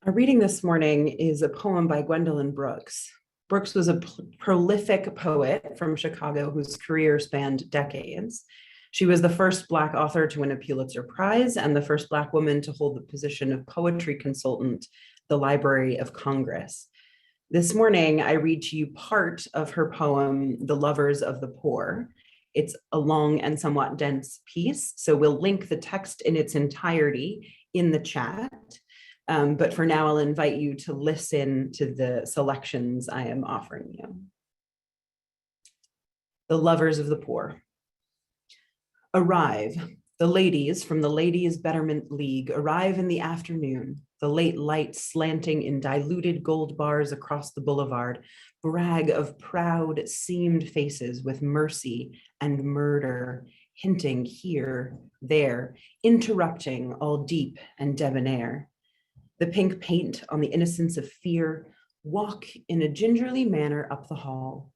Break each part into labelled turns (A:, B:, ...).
A: Our reading this morning is a poem by Gwendolyn Brooks. Brooks was a prolific poet from Chicago whose career spanned decades. She was the first Black author to win a Pulitzer Prize and the first Black woman to hold the position of poetry consultant at the Library of Congress. This morning, I read to you part of her poem, The Lovers of the Poor. It's a long and somewhat dense piece, so we'll link the text in its entirety in the chat. But for now, I'll invite you to listen to the selections I am offering you. The Lovers of the Poor. Arrive. The ladies from the Ladies' Betterment League arrive in the afternoon, the late light slanting in diluted gold bars across the boulevard, brag of proud, seamed faces with mercy and murder, hinting here, there, interrupting all deep and debonair. The pink paint on the innocence of fear walk in a gingerly manner up the hall,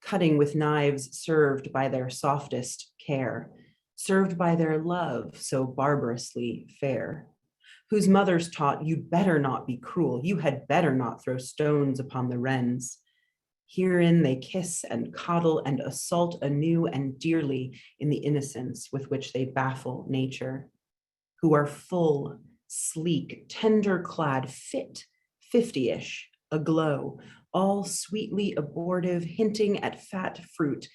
A: cutting with knives served by their softest care, served by their love so barbarously fair, whose mothers taught you'd better not be cruel, you had better not throw stones upon the wrens. Herein they kiss and coddle and assault anew and dearly in the innocence with which they baffle nature, who are full, sleek, tender-clad, fit, 50-ish, aglow, all sweetly abortive, hinting at fat fruit.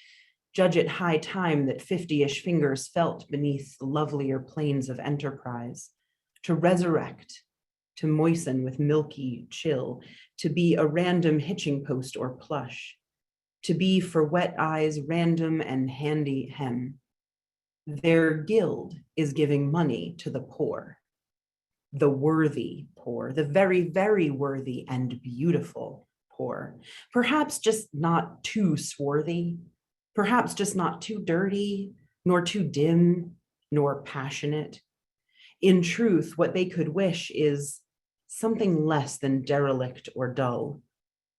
A: Judge it high time that 50-ish fingers felt beneath the lovelier plains of enterprise, to resurrect, to moisten with milky chill, to be a random hitching post or plush, to be for wet eyes random and handy hem. Their guild is giving money to the poor. The worthy poor, the very, very worthy and beautiful poor. Perhaps just not too swarthy, perhaps just not too dirty, nor too dim, nor passionate. In truth, what they could wish is something less than derelict or dull.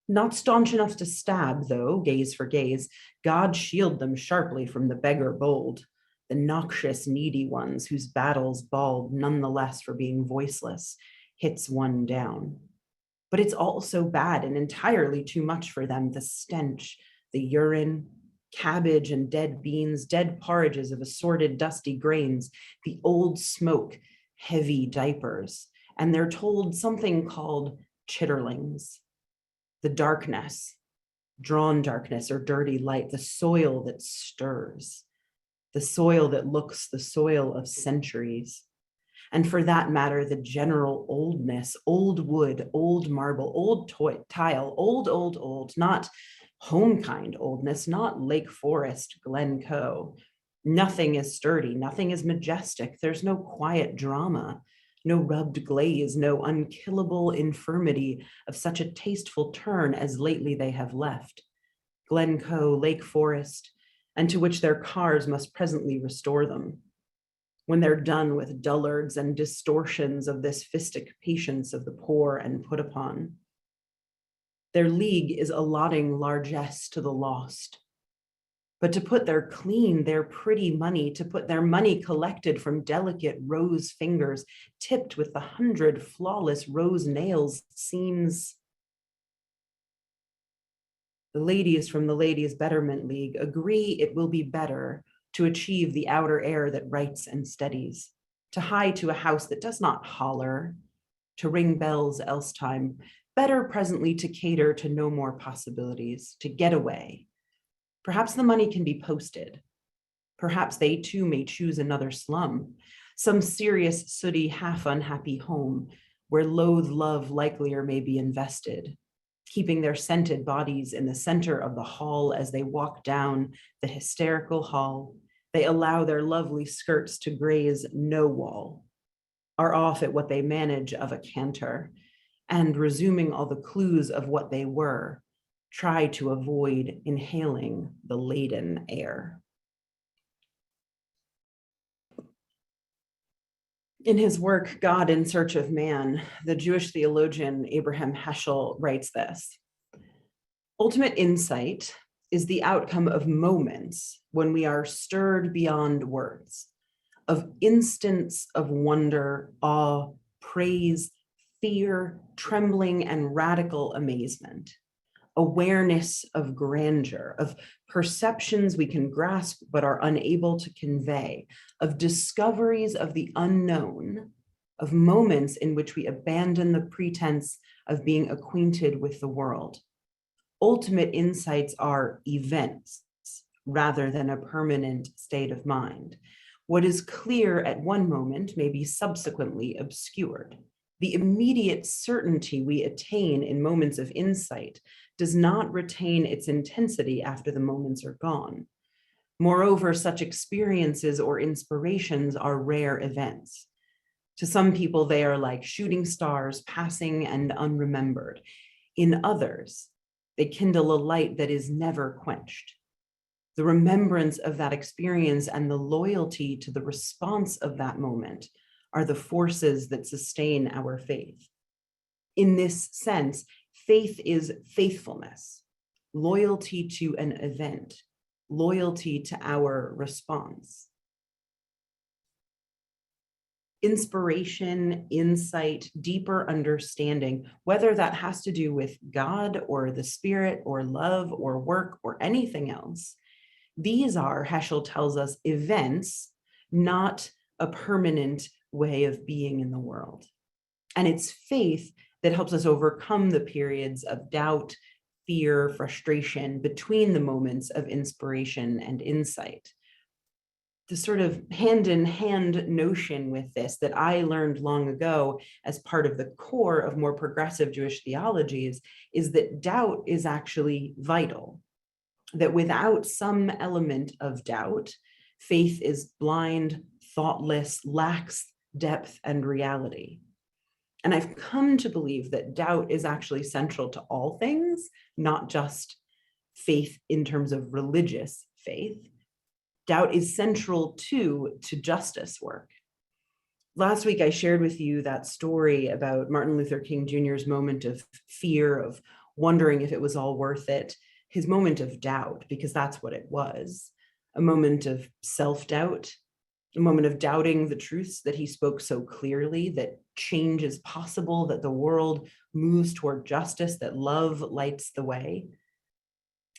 A: Not staunch enough to stab, though, gaze for gaze. God shield them sharply from the beggar bold, the noxious, needy ones whose battles bald nonetheless for being voiceless hits one down. But it's also bad and entirely too much for them, the stench, the urine, cabbage and dead beans, dead porridges of assorted dusty grains, the old smoke, heavy diapers, and they're told something called chitterlings, the darkness, drawn darkness or dirty light, the soil that stirs, the soil that looks the soil of centuries. And for that matter, the general oldness, old wood, old marble, old tile, old, not home kind oldness, not Lake Forest, Glencoe. Nothing is sturdy, nothing is majestic. There's no quiet drama, no rubbed glaze, no unkillable infirmity of such a tasteful turn as lately they have left. Glencoe, Lake Forest, and to which their cars must presently restore them, when they're done with dullards and distortions of this fistic patience of the poor and put upon. Their league is allotting largesse to the lost, but to put their clean, their pretty money, to put their money collected from delicate rose fingers, tipped with the 100 flawless rose nails, seems. The ladies from the Ladies' Betterment League agree it will be better to achieve the outer air that rights and steadies, to hie to a house that does not holler, to ring bells else time, better presently to cater to no more possibilities, to get away. Perhaps the money can be posted. Perhaps they too may choose another slum, some serious, sooty, half unhappy home where loathed love likelier may be invested, keeping their scented bodies in the center of the hall as they walk down the hysterical hall. They allow their lovely skirts to graze no wall, are off at what they manage of a canter, and resuming all the clues of what they were, try to avoid inhaling the laden air. In his work, God in Search of Man, the Jewish theologian Abraham Heschel writes this: ultimate insight is the outcome of moments when we are stirred beyond words, of instants of wonder, awe, praise, fear, trembling, and radical amazement, awareness of grandeur, of perceptions we can grasp but are unable to convey, of discoveries of the unknown, of moments in which we abandon the pretense of being acquainted with the world. Ultimate insights are events rather than a permanent state of mind. What is clear at one moment may be subsequently obscured. The immediate certainty we attain in moments of insight does not retain its intensity after the moments are gone. Moreover, such experiences or inspirations are rare events. To some people, they are like shooting stars passing and unremembered. In others, they kindle a light that is never quenched. The remembrance of that experience and the loyalty to the response of that moment are the forces that sustain our faith. In this sense, faith is faithfulness, loyalty to an event, loyalty to our response. Inspiration, insight, deeper understanding, whether that has to do with God or the spirit or love or work or anything else, these are, Heschel tells us, events, not a permanent way of being in the world. And it's faith that helps us overcome the periods of doubt, fear, frustration between the moments of inspiration and insight. The sort of hand-in-hand notion with this that I learned long ago as part of the core of more progressive Jewish theologies is that doubt is actually vital, that without some element of doubt, faith is blind, thoughtless, lacks depth and reality. And I've come to believe that doubt is actually central to all things, not just faith in terms of religious faith. Doubt is central to justice work. Last week, I shared with you that story about Martin Luther King Jr.'s moment of fear, of wondering if it was all worth it, his moment of doubt, because that's what it was, a moment of self-doubt, a moment of doubting the truths that he spoke so clearly, that change is possible, that the world moves toward justice, that love lights the way.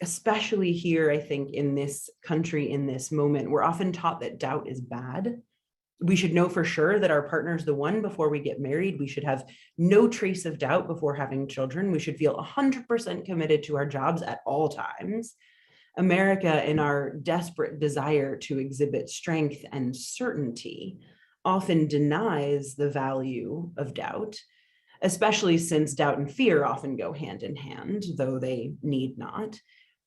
A: Especially here, I think, in this country, in this moment, we're often taught that doubt is bad. We should know for sure that our partner's the one before we get married. We should have no trace of doubt before having children. We should feel 100% committed to our jobs at all times. America, in our desperate desire to exhibit strength and certainty, often denies the value of doubt, especially since doubt and fear often go hand in hand, though they need not.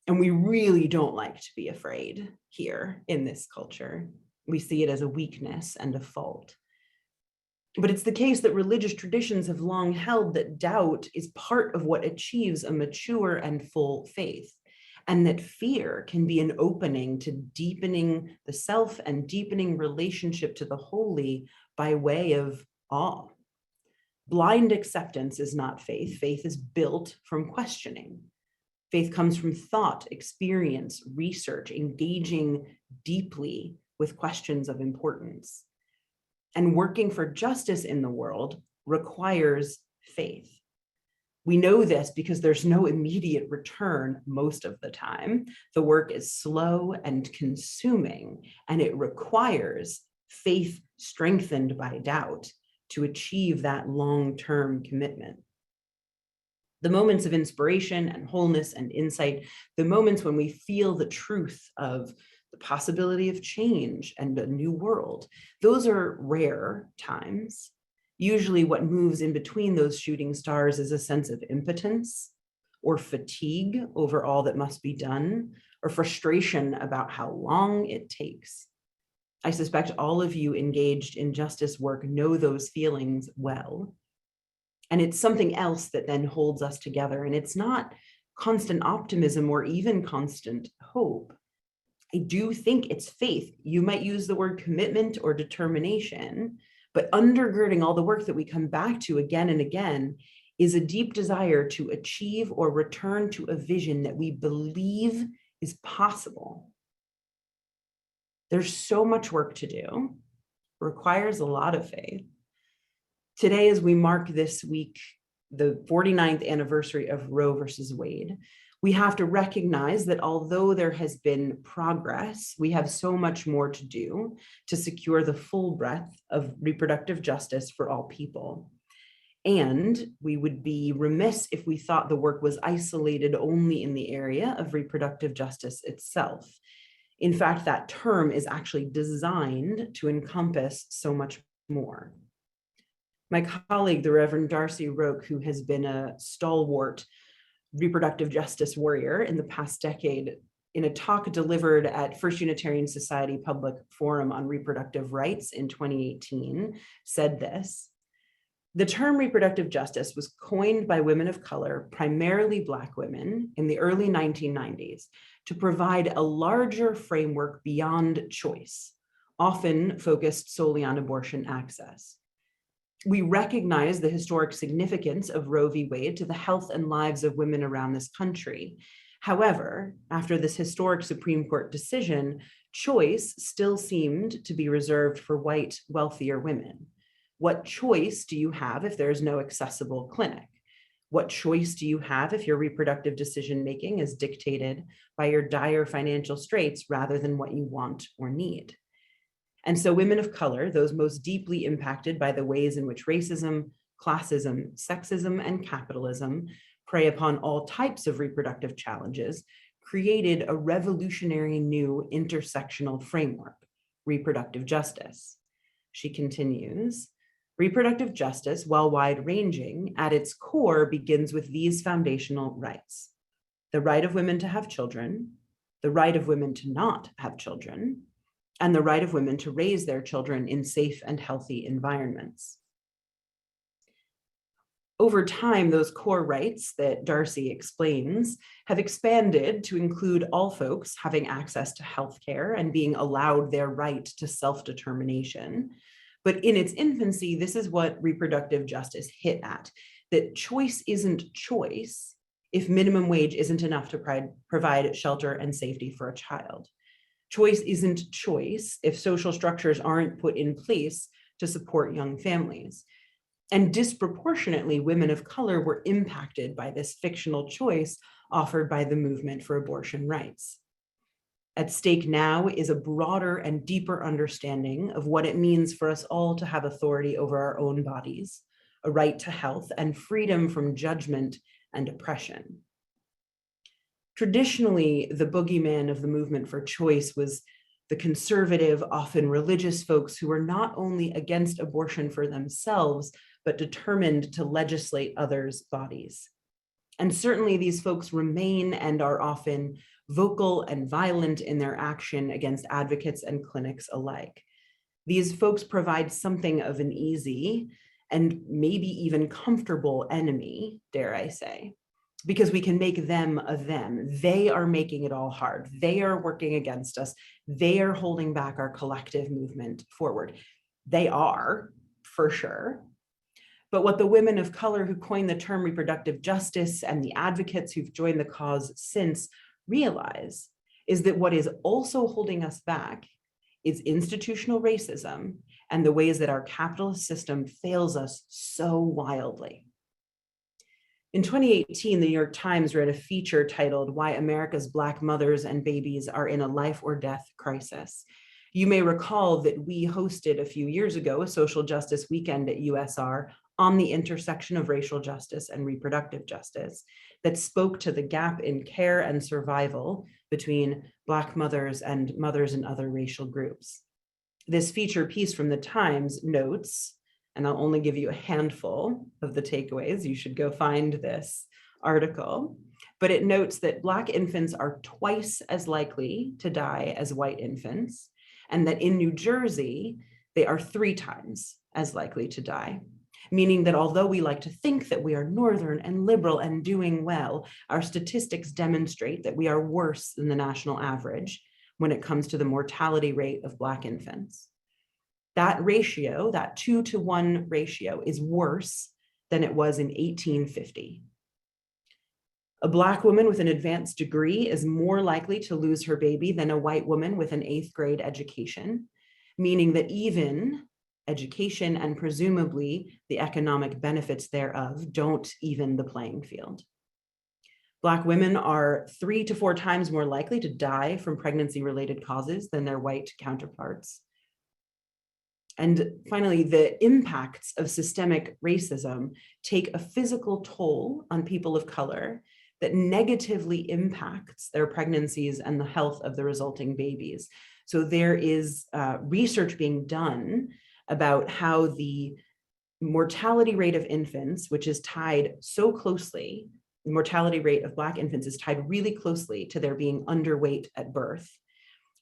A: And we really don't like to be afraid here in this culture. We see it as a weakness and a fault. But it's the case that religious traditions have long held that doubt is part of what achieves a mature and full faith, and that fear can be an opening to deepening the self and deepening relationship to the holy by way of awe. Blind acceptance is not faith. Faith is built from questioning. Faith comes from thought, experience, research, engaging deeply with questions of importance. And working for justice in the world requires faith. We know this because there's no immediate return most of the time. The work is slow and consuming, and it requires faith strengthened by doubt to achieve that long-term commitment. The moments of inspiration and wholeness and insight, the moments when we feel the truth of the possibility of change and a new world, those are rare times. Usually what moves in between those shooting stars is a sense of impotence or fatigue over all that must be done, or frustration about how long it takes. I suspect all of you engaged in justice work know those feelings well. And it's something else that then holds us together. And it's not constant optimism or even constant hope. I do think it's faith. You might use the word commitment or determination, but undergirding all the work that we come back to again and again is a deep desire to achieve or return to a vision that we believe is possible. There's so much work to do, requires a lot of faith. Today, as we mark this week, the 49th anniversary of Roe versus Wade, we have to recognize that although there has been progress, we have so much more to do to secure the full breadth of reproductive justice for all people. And we would be remiss if we thought the work was isolated only in the area of reproductive justice itself. In fact, that term is actually designed to encompass so much more. My colleague, the Reverend Darcy Roque, who has been a stalwart reproductive justice warrior in the past decade, in a talk delivered at First Unitarian Society Public Forum on Reproductive Rights in 2018, said this: "The term reproductive justice was coined by women of color, primarily Black women, in the early 1990s to provide a larger framework beyond choice, often focused solely on abortion access. We recognize the historic significance of Roe v. Wade to the health and lives of women around this country. However, after this historic Supreme Court decision, choice still seemed to be reserved for white, wealthier women. What choice do you have if there is no accessible clinic? What choice do you have if your reproductive decision-making is dictated by your dire financial straits rather than what you want or need?" And so women of color, those most deeply impacted by the ways in which racism, classism, sexism, and capitalism prey upon all types of reproductive challenges, created a revolutionary new intersectional framework, reproductive justice. She continues, "Reproductive justice, while wide-ranging, at its core begins with these foundational rights: the right of women to have children, the right of women to not have children, and the right of women to raise their children in safe and healthy environments." Over time, those core rights that Darcy explains have expanded to include all folks having access to healthcare and being allowed their right to self-determination. But in its infancy, this is what reproductive justice hit at, that choice isn't choice if minimum wage isn't enough to provide shelter and safety for a child. Choice isn't choice if social structures aren't put in place to support young families. And disproportionately, women of color were impacted by this fictional choice offered by the movement for abortion rights. At stake now is a broader and deeper understanding of what it means for us all to have authority over our own bodies, a right to health, and freedom from judgment and oppression. Traditionally, the boogeyman of the movement for choice was the conservative, often religious folks who were not only against abortion for themselves, but determined to legislate others' bodies. And certainly these folks remain and are often vocal and violent in their action against advocates and clinics alike. These folks provide something of an easy and maybe even comfortable enemy, dare I say, because we can make them a them. They are making it all hard. They are working against us. They are holding back our collective movement forward. They are, for sure. But what the women of color who coined the term reproductive justice and the advocates who've joined the cause since realize is that what is also holding us back is institutional racism and the ways that our capitalist system fails us so wildly. In 2018, the New York Times read a feature titled "Why America's Black Mothers and Babies Are in a Life or Death Crisis." You may recall that we hosted a few years ago a social justice weekend at USR on the intersection of racial justice and reproductive justice that spoke to the gap in care and survival between Black mothers and mothers in other racial groups. This feature piece from the Times notes, and I'll only give you a handful of the takeaways, you should go find this article, but it notes that Black infants are twice as likely to die as white infants, and that in New Jersey, they are 3 times as likely to die, meaning that although we like to think that we are Northern and liberal and doing well, our statistics demonstrate that we are worse than the national average when it comes to the mortality rate of Black infants. That ratio, that 2-to-1 ratio, is worse than it was in 1850. A Black woman with an advanced degree is more likely to lose her baby than a white woman with an 8th grade education, meaning that even education, and presumably the economic benefits thereof don't even the playing field. Black women are 3 to 4 times more likely to die from pregnancy-related causes than their white counterparts. And finally, the impacts of systemic racism take a physical toll on people of color that negatively impacts their pregnancies and the health of the resulting babies. So there is research being done about how the mortality rate of infants, which is tied so closely, the mortality rate of Black infants is tied really closely to their being underweight at birth.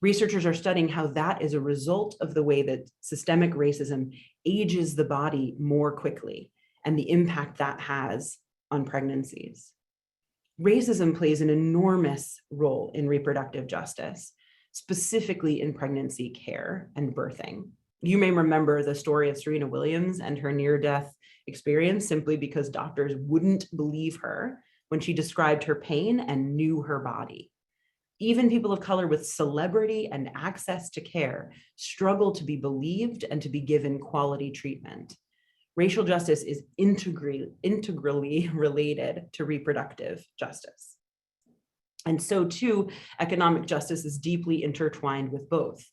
A: Researchers are studying how that is a result of the way that systemic racism ages the body more quickly and the impact that has on pregnancies. Racism plays an enormous role in reproductive justice, specifically in pregnancy care and birthing. You may remember the story of Serena Williams and her near-death experience simply because doctors wouldn't believe her when she described her pain and knew her body. Even people of color with celebrity and access to care struggle to be believed and to be given quality treatment. Racial justice is integrally related to reproductive justice. And so too, economic justice is deeply intertwined with both.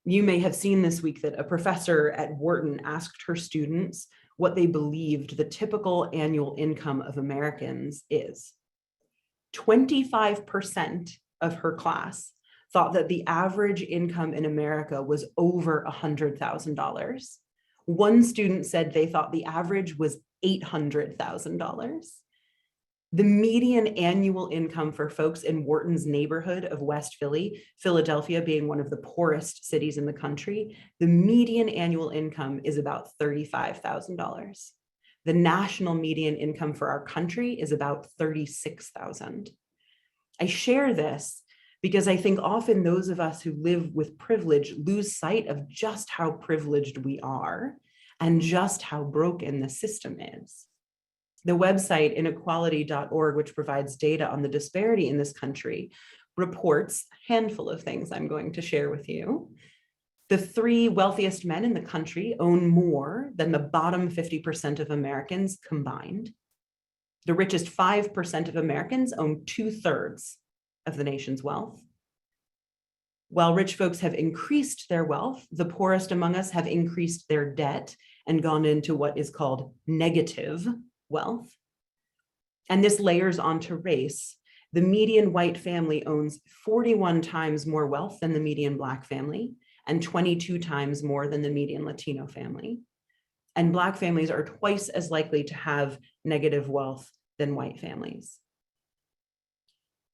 A: You may have seen this week that a professor at Wharton asked her students what they believed the typical annual income of Americans is. 25% of her class thought that the average income in America was over $100,000. One student said they thought the average was $800,000. The median annual income for folks in Wharton's neighborhood of West Philly, Philadelphia being one of the poorest cities in the country, the median annual income is about $35,000. The national median income for our country is about $36,000. I share this because I think often those of us who live with privilege lose sight of just how privileged we are and just how broken the system is. The website inequality.org, which provides data on the disparity in this country, reports a handful of things I'm going to share with you. The 3 wealthiest men in the country own more than the bottom 50% of Americans combined. The richest 5% of Americans own 2/3 of the nation's wealth. While rich folks have increased their wealth, the poorest among us have increased their debt and gone into what is called negative wealth. And this layers onto race. The median white family owns 41 times more wealth than the median Black family and 22 times more than the median Latino family. And Black families are twice as likely to have negative wealth than white families.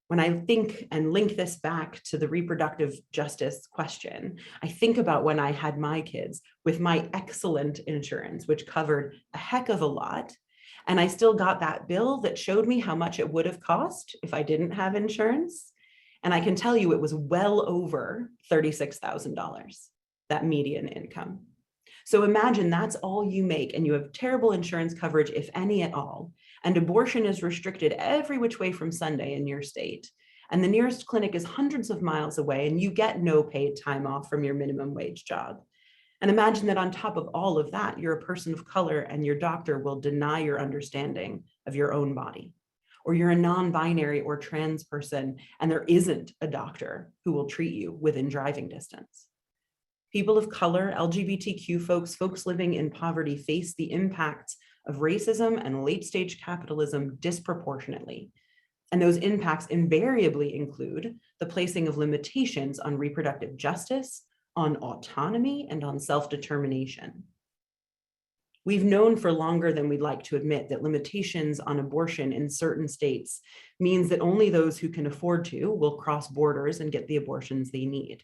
A: When I think and link this back to the reproductive justice question, I think about when I had my kids with my excellent insurance, which covered a heck of a lot. And I still got that bill that showed me how much it would have cost if I didn't have insurance. And I can tell you it was well over $36,000, that median income. So imagine that's all you make and you have terrible insurance coverage, if any at all, and abortion is restricted every which way from Sunday in your state. And the nearest clinic is hundreds of miles away and you get no paid time off from your minimum wage job. And imagine that on top of all of that, you're a person of color and your doctor will deny your understanding of your own body. Or you're a non-binary or trans person and there isn't a doctor who will treat you within driving distance. People of color, LGBTQ folks, folks living in poverty face the impacts of racism and late-stage capitalism disproportionately. And those impacts invariably include the placing of limitations on reproductive justice, on autonomy, and on self-determination. We've known for longer than we'd like to admit that limitations on abortion in certain states means that only those who can afford to will cross borders and get the abortions they need.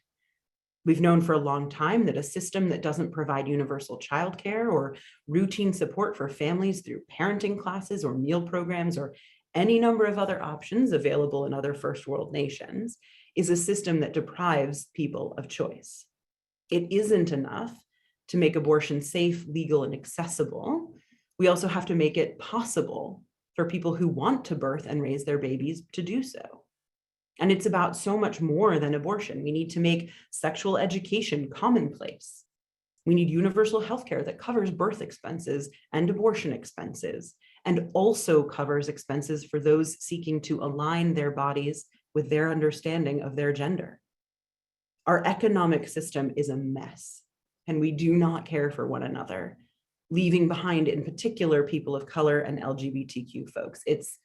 A: We've known for a long time that a system that doesn't provide universal childcare or routine support for families through parenting classes or meal programs or any number of other options available in other first world nations is a system that deprives people of choice. It isn't enough to make abortion safe, legal, and accessible. We also have to make it possible for people who want to birth and raise their babies to do so. And it's about so much more than abortion. We need to make sexual education commonplace. We need universal healthcare that covers birth expenses and abortion expenses, and also covers expenses for those seeking to align their bodies with their understanding of their gender. Our economic system is a mess, and we do not care for one another, leaving behind in particular people of color and LGBTQ folks. It's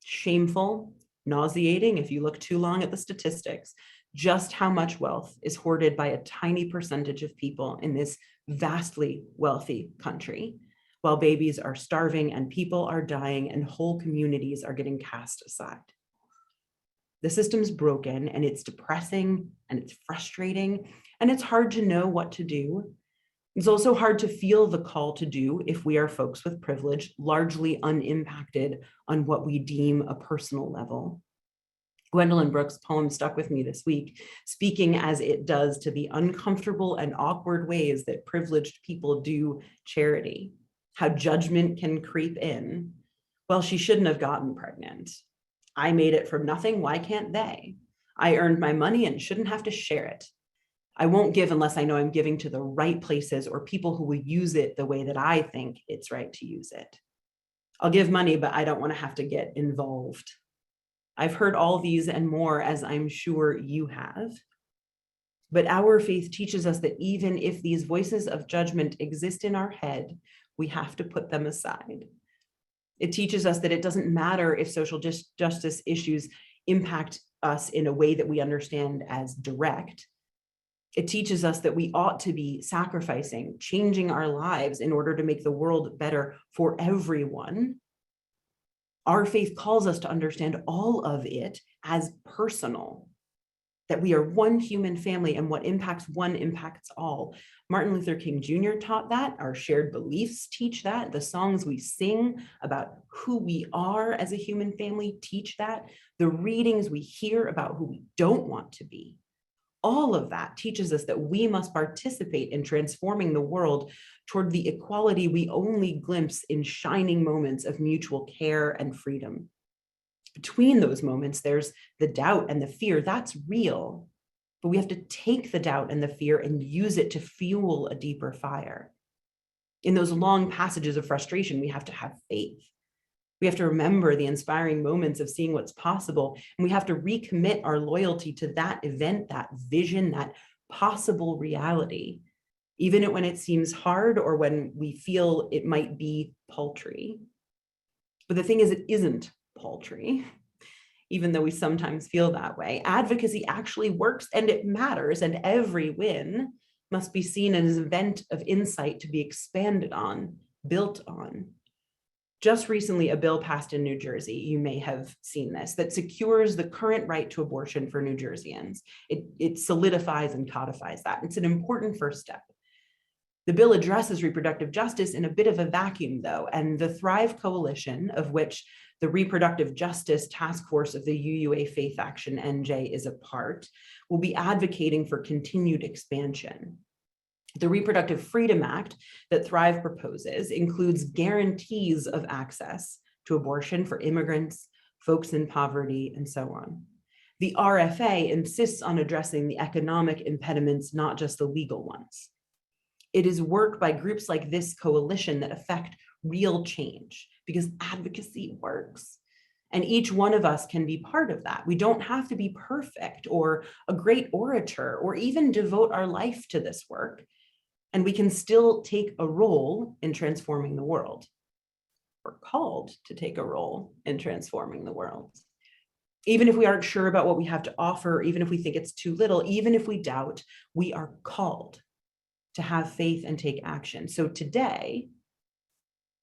A: shameful, nauseating if you look too long at the statistics, just how much wealth is hoarded by a tiny percentage of people in this vastly wealthy country, while babies are starving and people are dying and whole communities are getting cast aside. The system's broken, and it's depressing and it's frustrating, and it's hard to know what to do. It's also hard to feel the call to do if we are folks with privilege, largely unimpacted on what we deem a personal level. Gwendolyn Brooks' poem stuck with me this week, speaking as it does to the uncomfortable and awkward ways that privileged people do charity, how judgment can creep in. Well, she shouldn't have gotten pregnant. I made it from nothing, why can't they? I earned my money and shouldn't have to share it. I won't give unless I know I'm giving to the right places or people who will use it the way that I think it's right to use it. I'll give money, but I don't want to have to get involved. I've heard all these and more, as I'm sure you have. But our faith teaches us that even if these voices of judgment exist in our head, we have to put them aside. It teaches us that it doesn't matter if social justice issues impact us in a way that we understand as direct. It teaches us that we ought to be sacrificing, changing our lives in order to make the world better for everyone. Our faith calls us to understand all of it as personal, that we are one human family and what impacts one impacts all. Martin Luther King Jr. taught that. Our shared beliefs teach that. The songs we sing about who we are as a human family teach that. The readings we hear about who we don't want to be. All of that teaches us that we must participate in transforming the world toward the equality we only glimpse in shining moments of mutual care and freedom. Between those moments, there's the doubt and the fear. That's real, but we have to take the doubt and the fear and use it to fuel a deeper fire. In those long passages of frustration, we have to have faith. We have to remember the inspiring moments of seeing what's possible, and we have to recommit our loyalty to that event, that vision, that possible reality, even when it seems hard or when we feel it might be paltry. But the thing is, it isn't paltry, even though we sometimes feel that way. Advocacy actually works and it matters, and every win must be seen as an event of insight to be expanded on, built on. Just recently, a bill passed in New Jersey, you may have seen this, that secures the current right to abortion for New Jerseyans. It solidifies and codifies that. It's an important first step. The bill addresses reproductive justice in a bit of a vacuum, though, and the Thrive Coalition, of which the Reproductive Justice Task Force of the UUA Faith Action NJ is a part, will be advocating for continued expansion. The Reproductive Freedom Act that Thrive proposes includes guarantees of access to abortion for immigrants, folks in poverty, and so on. The RFA insists on addressing the economic impediments, not just the legal ones. It is work by groups like this coalition that affect real change, because advocacy works. And each one of us can be part of that. We don't have to be perfect or a great orator or even devote our life to this work. And we can still take a role in transforming the world. We're called to take a role in transforming the world. Even if we aren't sure about what we have to offer, even if we think it's too little, even if we doubt, we are called to have faith and take action. So today,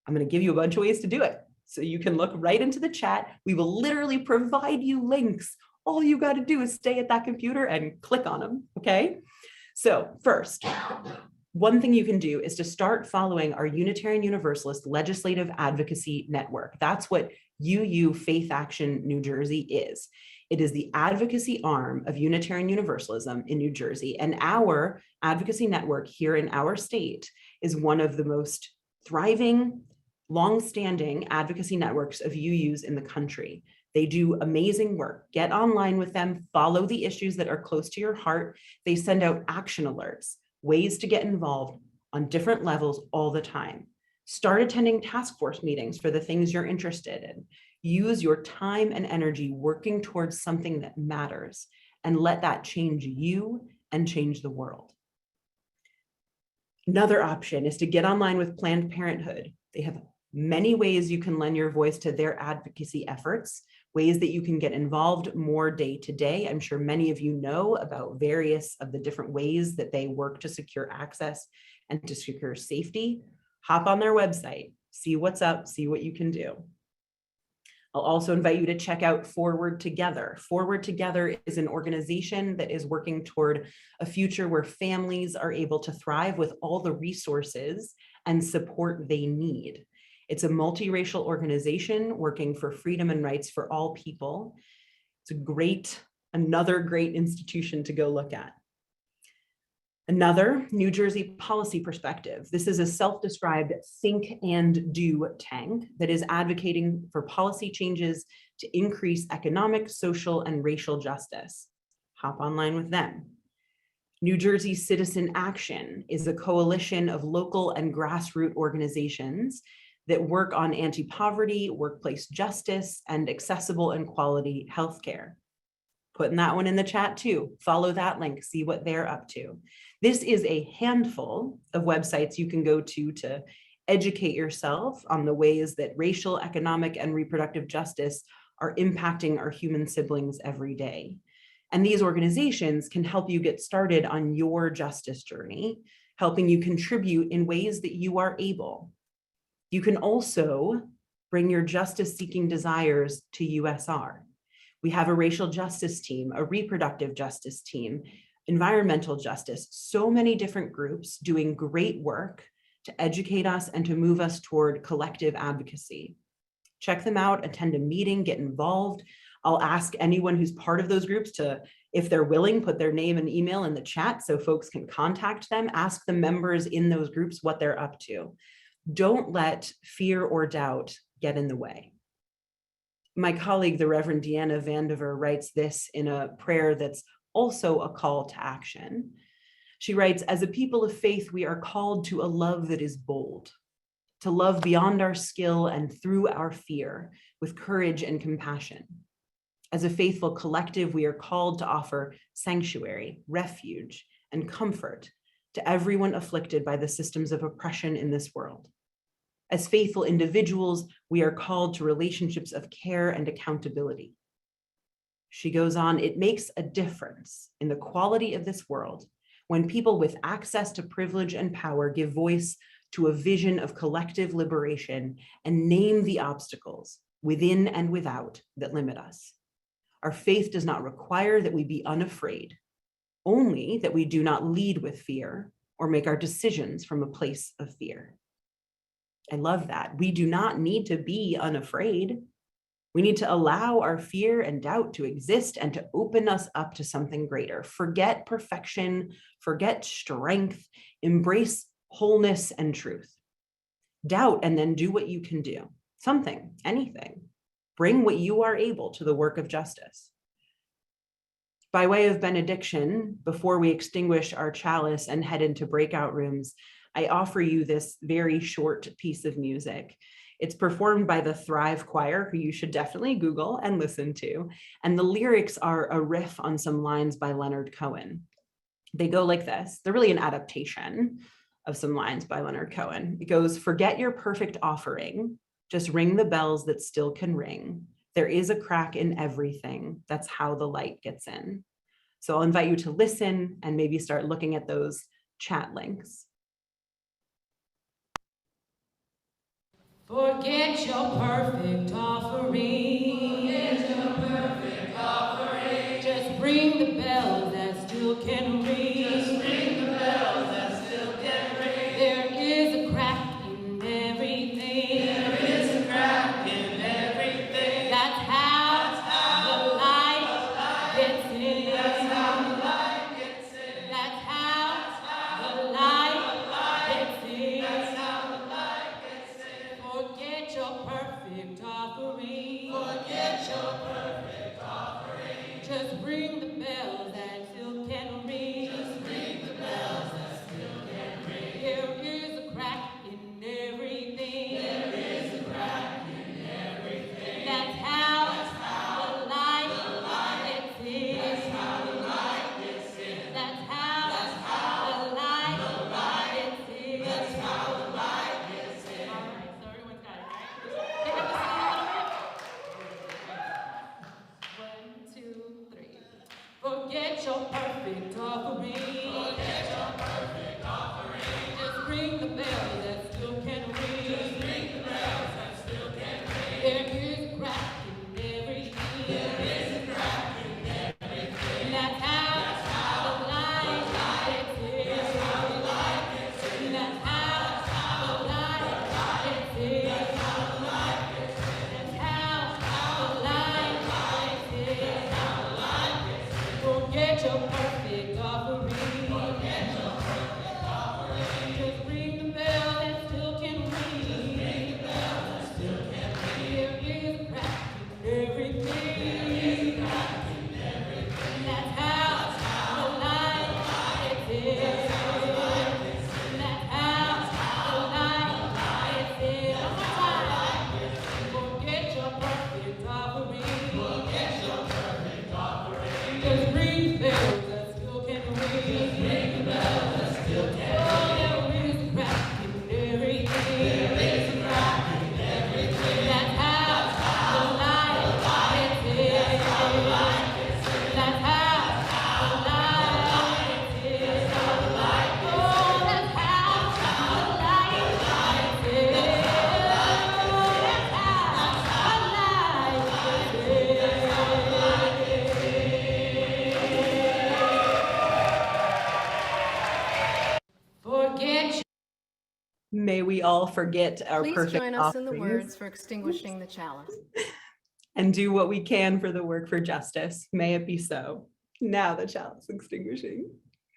A: I'm going to give you a bunch of ways to do it. So you can look right into the chat. We will literally provide you links. All you got to do is stay at that computer and click on them, okay? So first, one thing you can do is to start following our Unitarian Universalist Legislative Advocacy Network. That's what UU Faith Action New Jersey is. It is the advocacy arm of Unitarian Universalism in New Jersey. And our advocacy network here in our state is one of the most thriving, long-standing advocacy networks of UUs in the country. They do amazing work. Get online with them, follow the issues that are close to your heart. They send out action alerts, ways to get involved on different levels all the time. Start attending task force meetings for the things you're interested in. Use your time and energy working towards something that matters, and let that change you and change the world. Another option is to get online with Planned Parenthood. They have many ways you can lend your voice to their advocacy efforts, ways that you can get involved more day to day. I'm sure many of you know about various of the different ways that they work to secure access and to secure safety. Hop on their website, see what's up, see what you can do. I'll also invite you to check out Forward Together. Forward Together is an organization that is working toward a future where families are able to thrive with all the resources and support they need. It's a multiracial organization working for freedom and rights for all people. It's another great institution to go look at. Another New Jersey policy perspective. This is a self-described think and do tank that is advocating for policy changes to increase economic, social, and racial justice. Hop online with them. New Jersey Citizen Action is a coalition of local and grassroots organizations that work on anti-poverty, workplace justice, and accessible and quality healthcare. Putting that one in the chat too. Follow that link, see what they're up to. This is a handful of websites you can go to educate yourself on the ways that racial, economic, and reproductive justice are impacting our human siblings every day. And these organizations can help you get started on your justice journey, helping you contribute in ways that you are able. You can also bring your justice-seeking desires to USR. We have a racial justice team, a reproductive justice team, environmental justice, so many different groups doing great work to educate us and to move us toward collective advocacy. Check them out, attend a meeting, get involved. I'll ask anyone who's part of those groups to, if they're willing, put their name and email in the chat so folks can contact them, ask the members in those groups what they're up to. Don't let fear or doubt get in the way. My colleague, the Reverend Deanna Vandiver, writes this in a prayer that's also a call to action. She writes, as a people of faith, we are called to a love that is bold, to love beyond our skill and through our fear with courage and compassion. As a faithful collective, we are called to offer sanctuary, refuge, and comfort to everyone afflicted by the systems of oppression in this world. As faithful individuals, we are called to relationships of care and accountability. She goes on, it makes a difference in the quality of this world when people with access to privilege and power give voice to a vision of collective liberation and name the obstacles within and without that limit us. Our faith does not require that we be unafraid, only that we do not lead with fear or make our decisions from a place of fear. I love that. We do not need to be unafraid. We need to allow our fear and doubt to exist and to open us up to something greater. Forget perfection, forget strength, embrace wholeness and truth. Doubt and then do what you can do. Something, anything. Bring what you are able to the work of justice. By way of benediction, before we extinguish our chalice and head into breakout rooms, I offer you this very short piece of music. It's performed by the Thrive Choir, who you should definitely Google and listen to. And the lyrics are a riff on some lines by Leonard Cohen. They go like this. They're really an adaptation of some lines by Leonard Cohen. It goes, forget your perfect offering. Just ring the bells that still can ring. There is a crack in everything. That's how the light gets in. So I'll invite you to listen and maybe start looking at those chat links.
B: Forget your perfect offering. Forget your perfect offering. Just ring the bells that still can ring. Just ring the bells that still can ring. There is a crack in everything. There is a crack in everything. That's how the light gets in. That's how the light gets in. That's how the light gets in. That's how the light gets in. Forget your perfect offering. Forget your perfect offering. Just ring the bells that still can ring. Just ring the bells that still can ring. There
A: we all forget our
C: Please
A: perfect
C: join us in the
A: offerings
C: words for extinguishing the chalice.
A: and do what we can for the work for justice. May it be so. Now the chalice extinguishing.